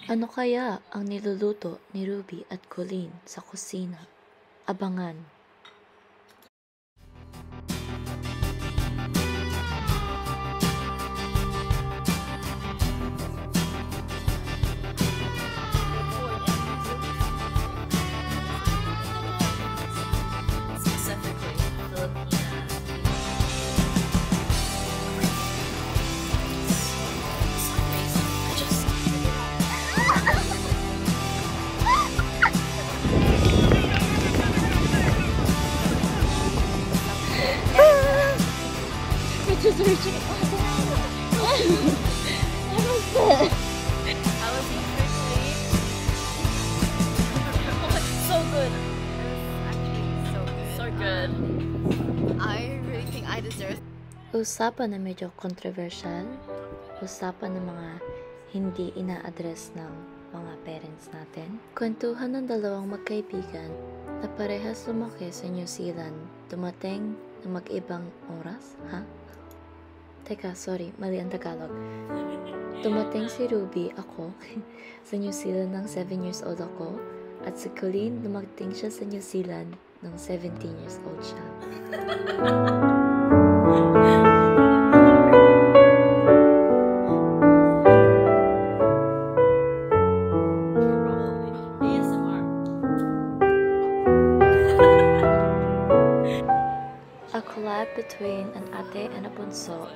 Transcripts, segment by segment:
Ano kaya ang niluluto ni Ruby at Colleen sa kusina? Abangan! Specifically, Filipina. Just reaching. How was it? How was your first week? So good. So good. I really think I deserve. Usapan na medyo controversial. Usapan ng mga hindi ina-address ng mga parents natin. Kwentuhan ng dalawang magkaibigan na parehas lumaki sa New Zealand. Dumating na mag-ibang oras, ha? Teka, sorry, mali ang Tagalog. Dumating si Ruby, ako, sa New Zealand ng 7 years old ako. At si Colleen, dumating siya sa New Zealand ng 17 years old siya. A collab between an ate and a bunso,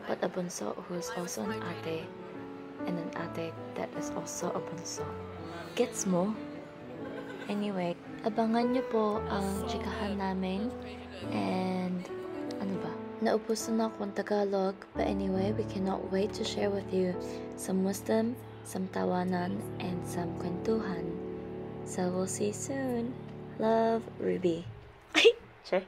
but a bunso who is also an ate, and an ate that is also a bunso. Gets mo? Anyway, abangan nyo po ang chikahan namin, and ano ba? Naubusan na akong Tagalog, but anyway, we cannot wait to share with you some wisdom, some tawanan, and some kwentuhan. So we'll see you soon. Love, Ruby. Sure.